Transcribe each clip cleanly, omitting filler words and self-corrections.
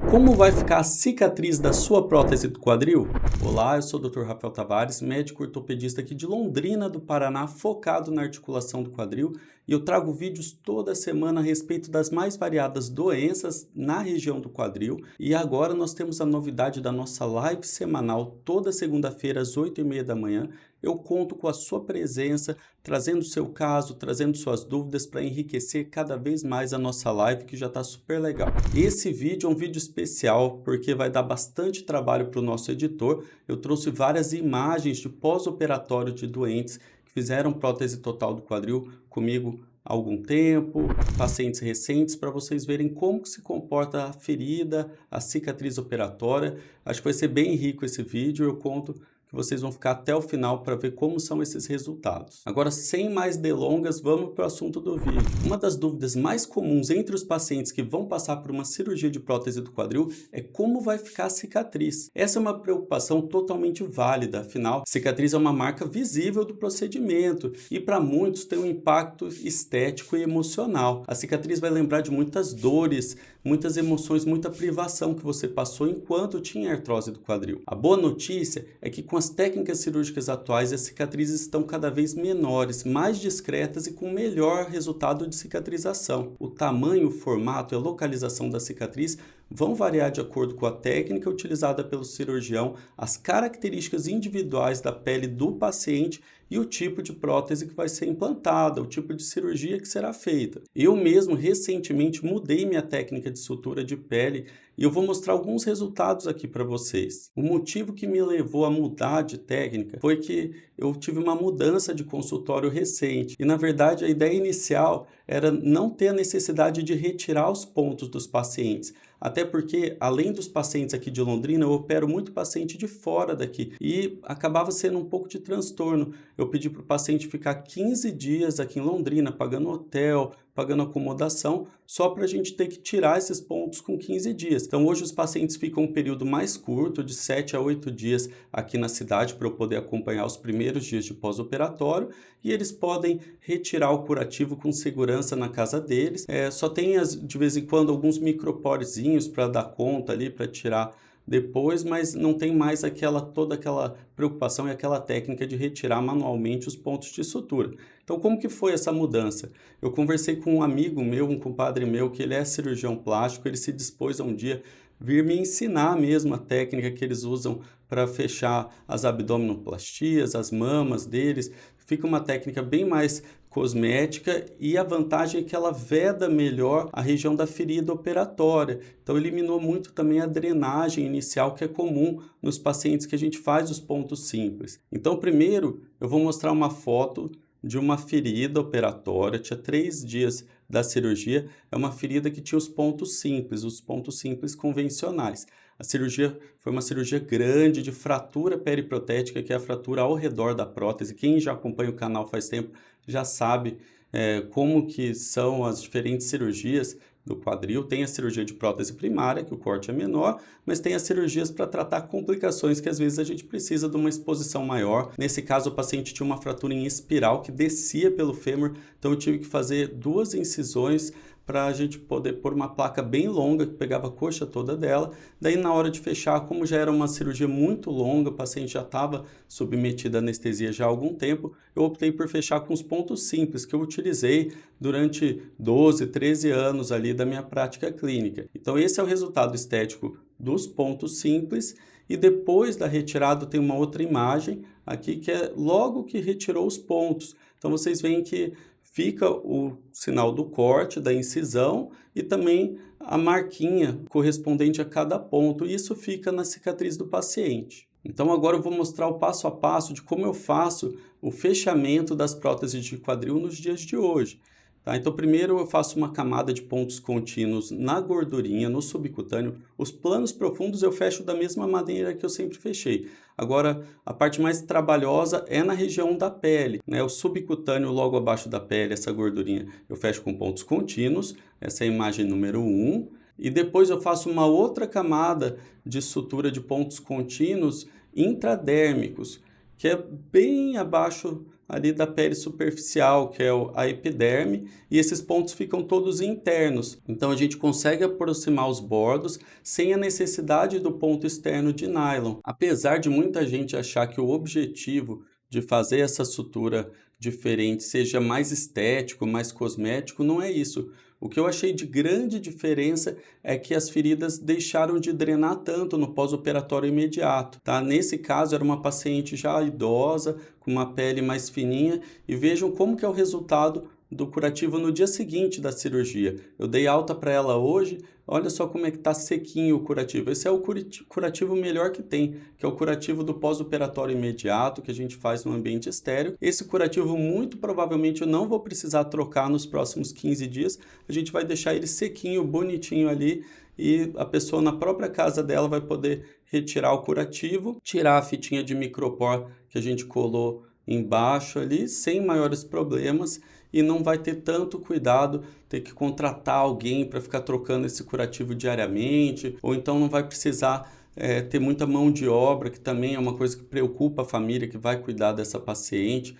Como vai ficar a cicatriz da sua prótese do quadril? Olá, eu sou o Dr. Rafael Tavares, médico ortopedista aqui de Londrina, do Paraná, focado na articulação do quadril, e eu trago vídeos toda semana a respeito das mais variadas doenças na região do quadril. E agora nós temos a novidade da nossa live semanal, toda segunda-feira às 8h30 da manhã. Eu conto com a sua presença, trazendo o seu caso, trazendo suas dúvidas para enriquecer cada vez mais a nossa live, que já está super legal. Esse vídeo é um vídeo especial, porque vai dar bastante trabalho para o nosso editor. Eu trouxe várias imagens de pós-operatório de doentes que fizeram prótese total do quadril comigo há algum tempo, pacientes recentes, para vocês verem como que se comporta a ferida, a cicatriz operatória. Acho que vai ser bem rico esse vídeo, eu conto que vocês vão ficar até o final para ver como são esses resultados. Agora, sem mais delongas, vamos para o assunto do vídeo. Uma das dúvidas mais comuns entre os pacientes que vão passar por uma cirurgia de prótese do quadril é como vai ficar a cicatriz. Essa é uma preocupação totalmente válida, afinal, a cicatriz é uma marca visível do procedimento e para muitos tem um impacto estético e emocional. A cicatriz vai lembrar de muitas dores, muitas emoções, muita privação que você passou enquanto tinha artrose do quadril. A boa notícia é que com as técnicas cirúrgicas atuais, as cicatrizes estão cada vez menores, mais discretas e com melhor resultado de cicatrização. O tamanho, o formato e a localização da cicatriz vão variar de acordo com a técnica utilizada pelo cirurgião, as características individuais da pele do paciente e o tipo de prótese que vai ser implantada, o tipo de cirurgia que será feita. Eu mesmo recentemente mudei minha técnica de sutura de pele e eu vou mostrar alguns resultados aqui para vocês. O motivo que me levou a mudar de técnica foi que eu tive uma mudança de consultório recente e, na verdade, a ideia inicial era não ter a necessidade de retirar os pontos dos pacientes. Até porque, além dos pacientes aqui de Londrina, eu opero muito paciente de fora daqui e acabava sendo um pouco de transtorno. Eu pedi para o paciente ficar 15 dias aqui em Londrina, pagando hotel, pagando acomodação, só para a gente ter que tirar esses pontos com 15 dias. Então hoje os pacientes ficam um período mais curto, de 7 a 8 dias aqui na cidade, para eu poder acompanhar os primeiros dias de pós-operatório, e eles podem retirar o curativo com segurança na casa deles. Só tem de vez em quando alguns microporezinhos para dar conta ali, para tirar depois, mas não tem mais toda aquela preocupação e aquela técnica de retirar manualmente os pontos de sutura. Então, como que foi essa mudança? Eu conversei com um amigo meu, um compadre meu, que ele é cirurgião plástico, ele se dispôs a um dia vir me ensinar mesmo a técnica que eles usam para fechar as abdominoplastias, as mamas deles. Fica uma técnica bem mais cosmética e a vantagem é que ela veda melhor a região da ferida operatória. Então eliminou muito também a drenagem inicial que é comum nos pacientes que a gente faz os pontos simples. Então primeiro eu vou mostrar uma foto de uma ferida operatória, tinha 3 dias da cirurgia, é uma ferida que tinha os pontos simples convencionais. A cirurgia foi uma cirurgia grande de fratura periprotética, que é a fratura ao redor da prótese. Quem já acompanha o canal faz tempo já sabe como que são as diferentes cirurgias do quadril. Tem a cirurgia de prótese primária, que o corte é menor, mas tem as cirurgias para tratar complicações que às vezes a gente precisa de uma exposição maior. Nesse caso, o paciente tinha uma fratura em espiral que descia pelo fêmur, então eu tive que fazer 2 incisões para a gente poder pôr uma placa bem longa que pegava a coxa toda dela. Daí na hora de fechar, como já era uma cirurgia muito longa, o paciente já estava submetido à anestesia já há algum tempo, eu optei por fechar com os pontos simples que eu utilizei durante 12, 13 anos ali da minha prática clínica. Então esse é o resultado estético dos pontos simples e depois da retirada tem uma outra imagem aqui que é logo que retirou os pontos. Então vocês veem que fica o sinal do corte, da incisão e também a marquinha correspondente a cada ponto. Isso fica na cicatriz do paciente. Então agora eu vou mostrar o passo a passo de como eu faço o fechamento das próteses de quadril nos dias de hoje. Tá? Então primeiro eu faço uma camada de pontos contínuos na gordurinha, no subcutâneo. Os planos profundos eu fecho da mesma maneira que eu sempre fechei. Agora, a parte mais trabalhosa é na região da pele, né? O subcutâneo logo abaixo da pele, essa gordurinha, eu fecho com pontos contínuos. Essa é a imagem número 1. E depois eu faço uma outra camada de sutura de pontos contínuos intradérmicos, que é bem abaixo ali da pele superficial, que é a epiderme, e esses pontos ficam todos internos. Então a gente consegue aproximar os bordos sem a necessidade do ponto externo de nylon. Apesar de muita gente achar que o objetivo de fazer essa sutura diferente seja mais estético, mais cosmético, não é isso. O que eu achei de grande diferença é que as feridas deixaram de drenar tanto no pós-operatório imediato, tá? Nesse caso era uma paciente já idosa, com uma pele mais fininha, e vejam como que é o resultado do curativo no dia seguinte da cirurgia. Eu dei alta para ela hoje, olha só como é que está sequinho o curativo. Esse é o curativo melhor que tem, que é o curativo do pós-operatório imediato, que a gente faz no ambiente estéreo. Esse curativo muito provavelmente eu não vou precisar trocar nos próximos 15 dias, a gente vai deixar ele sequinho, bonitinho ali, e a pessoa na própria casa dela vai poder retirar o curativo, tirar a fitinha de micropor que a gente colou embaixo ali, sem maiores problemas, e não vai ter tanto cuidado, ter que contratar alguém para ficar trocando esse curativo diariamente, ou então não vai precisar ter muita mão de obra, que também é uma coisa que preocupa a família que vai cuidar dessa paciente.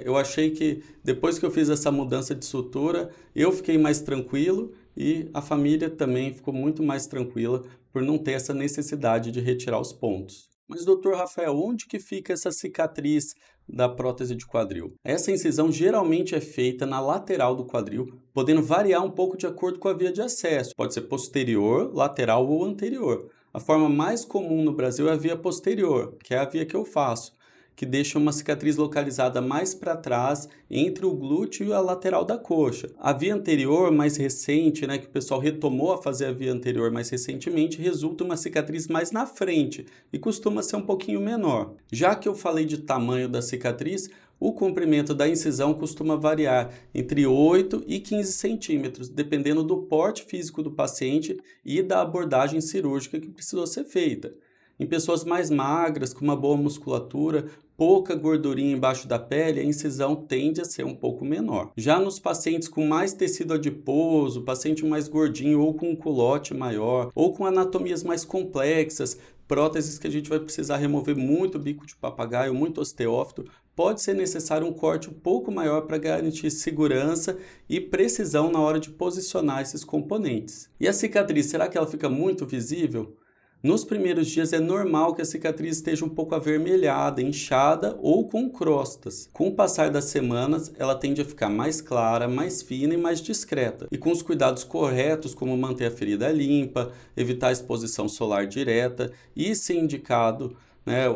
Eu achei que depois que eu fiz essa mudança de sutura, eu fiquei mais tranquilo e a família também ficou muito mais tranquila por não ter essa necessidade de retirar os pontos. Mas, doutor Rafael, onde que fica essa cicatriz da prótese de quadril? Essa incisão geralmente é feita na lateral do quadril, podendo variar um pouco de acordo com a via de acesso. Pode ser posterior, lateral ou anterior. A forma mais comum no Brasil é a via posterior, que é a via que eu faço, que deixa uma cicatriz localizada mais para trás, entre o glúteo e a lateral da coxa. A via anterior, mais recente, que o pessoal retomou a fazer a via anterior mais recentemente, resulta uma cicatriz mais na frente e costuma ser um pouquinho menor. Já que eu falei de tamanho da cicatriz, o comprimento da incisão costuma variar entre 8 e 15 centímetros, dependendo do porte físico do paciente e da abordagem cirúrgica que precisou ser feita. Em pessoas mais magras, com uma boa musculatura, pouca gordurinha embaixo da pele, a incisão tende a ser um pouco menor. Já nos pacientes com mais tecido adiposo, paciente mais gordinho ou com um culote maior, ou com anatomias mais complexas, próteses que a gente vai precisar remover muito bico de papagaio, muito osteófito, pode ser necessário um corte um pouco maior para garantir segurança e precisão na hora de posicionar esses componentes. E a cicatriz, será que ela fica muito visível? Nos primeiros dias é normal que a cicatriz esteja um pouco avermelhada, inchada ou com crostas. Com o passar das semanas, ela tende a ficar mais clara, mais fina e mais discreta. E com os cuidados corretos, como manter a ferida limpa, evitar a exposição solar direta e, se indicado,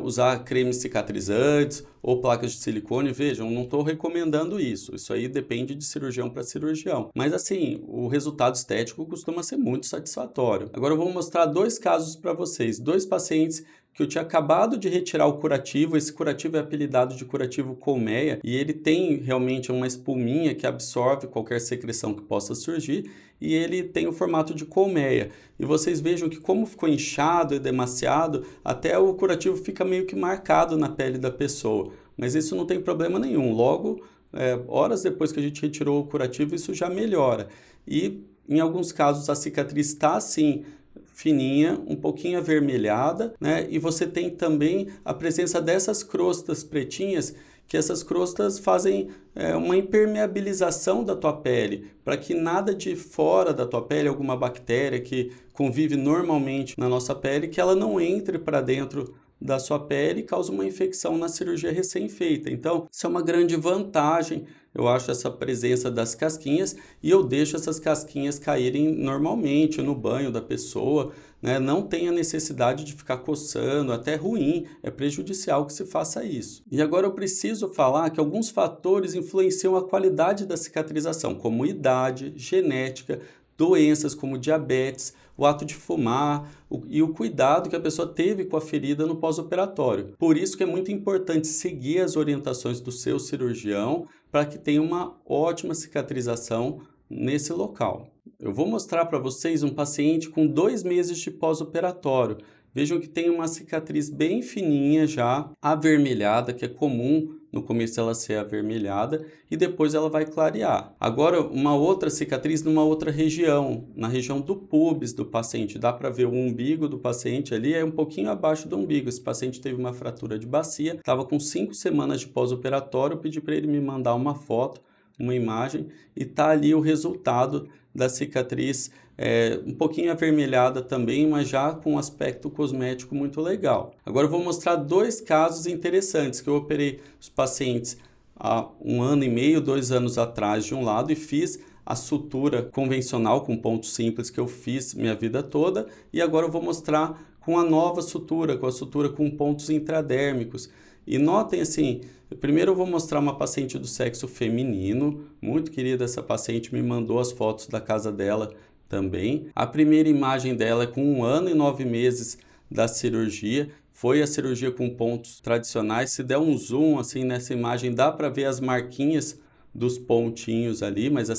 usar cremes cicatrizantes ou placas de silicone, vejam, não estou recomendando isso. Isso aí depende de cirurgião para cirurgião. Mas assim, o resultado estético costuma ser muito satisfatório. Agora eu vou mostrar dois casos para vocês. Dois pacientes que eu tinha acabado de retirar o curativo. Esse curativo é apelidado de curativo colmeia e ele tem realmente uma espuminha que absorve qualquer secreção que possa surgir e ele tem o formato de colmeia. E vocês vejam que como ficou inchado e demasiado, até o curativo fica meio que marcado na pele da pessoa. Mas isso não tem problema nenhum. Logo, horas depois que a gente retirou o curativo, isso já melhora. E em alguns casos a cicatriz está assim, fininha, um pouquinho avermelhada, e você tem também a presença dessas crostas pretinhas, que essas crostas fazem uma impermeabilização da tua pele, para que nada de fora da tua pele, alguma bactéria que convive normalmente na nossa pele, que ela não entre para dentro da sua pele e causa uma infecção na cirurgia recém-feita. Então, isso é uma grande vantagem, eu acho, essa presença das casquinhas, e eu deixo essas casquinhas caírem normalmente no banho da pessoa, não tem a necessidade de ficar coçando, até ruim, é prejudicial que se faça isso. E agora eu preciso falar que alguns fatores influenciam a qualidade da cicatrização, como idade, genética, doenças como diabetes, o ato de fumar e o cuidado que a pessoa teve com a ferida no pós-operatório. Por isso que é muito importante seguir as orientações do seu cirurgião para que tenha uma ótima cicatrização nesse local. Eu vou mostrar para vocês um paciente com 2 meses de pós-operatório. Vejam que tem uma cicatriz bem fininha já, avermelhada, que é comum no começo ela ser avermelhada e depois ela vai clarear. Agora, uma outra cicatriz numa outra região, na região do pubis do paciente. Dá para ver o umbigo do paciente ali, é um pouquinho abaixo do umbigo. Esse paciente teve uma fratura de bacia, estava com 5 semanas de pós-operatório, eu pedi para ele me mandar uma foto, uma imagem, e tá ali o resultado da cicatriz, um pouquinho avermelhada também, mas já com um aspecto cosmético muito legal. Agora eu vou mostrar 2 casos interessantes, que eu operei os pacientes há 1 ano e meio, 2 anos atrás de um lado e fiz a sutura convencional com pontos simples que eu fiz minha vida toda, e agora eu vou mostrar com a nova sutura, com a sutura com pontos intradérmicos. E notem assim, primeiro eu vou mostrar uma paciente do sexo feminino, muito querida essa paciente, me mandou as fotos da casa dela também. A primeira imagem dela é com 1 ano e 9 meses da cirurgia, foi a cirurgia com pontos tradicionais. Se der um zoom assim nessa imagem, dá para ver as marquinhas dos pontinhos ali, mas a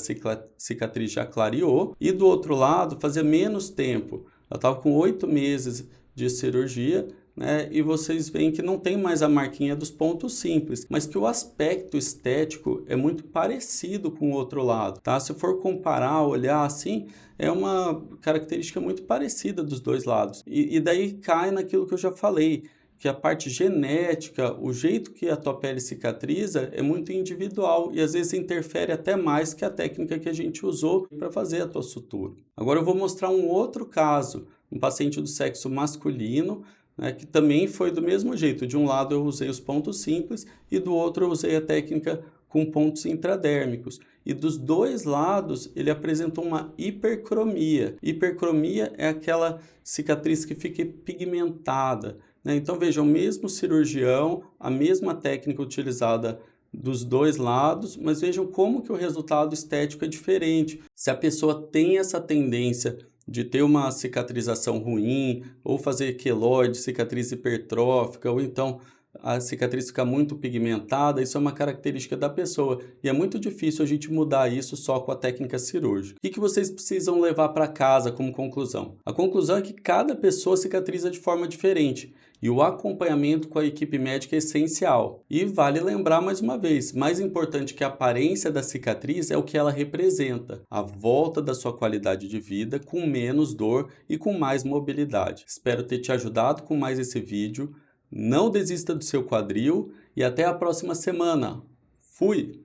cicatriz já clareou. E do outro lado, fazia menos tempo, ela estava com 8 meses de cirurgia, né? E vocês veem que não tem mais a marquinha dos pontos simples, mas que o aspecto estético é muito parecido com o outro lado, tá? Se for comparar, olhar assim, é uma característica muito parecida dos dois lados. E daí cai naquilo que eu já falei, que a parte genética, o jeito que a tua pele cicatriza é muito individual e às vezes interfere até mais que a técnica que a gente usou para fazer a tua sutura. Agora eu vou mostrar um outro caso, um paciente do sexo masculino, né, que também foi do mesmo jeito. De um lado eu usei os pontos simples e do outro eu usei a técnica com pontos intradérmicos. E dos dois lados ele apresentou uma hipercromia. Hipercromia é aquela cicatriz que fica pigmentada, né? Então veja, o mesmo cirurgião, a mesma técnica utilizada dos dois lados, mas vejam como que o resultado estético é diferente. Se a pessoa tem essa tendência de ter uma cicatrização ruim, ou fazer queloide, cicatriz hipertrófica, ou então a cicatriz ficar muito pigmentada, isso é uma característica da pessoa. E é muito difícil a gente mudar isso só com a técnica cirúrgica. O que vocês precisam levar para casa como conclusão? A conclusão é que cada pessoa cicatriza de forma diferente. E o acompanhamento com a equipe médica é essencial. E vale lembrar mais uma vez, mais importante que a aparência da cicatriz é o que ela representa, a volta da sua qualidade de vida com menos dor e com mais mobilidade. Espero ter te ajudado com mais esse vídeo. Não desista do seu quadril e até a próxima semana. Fui!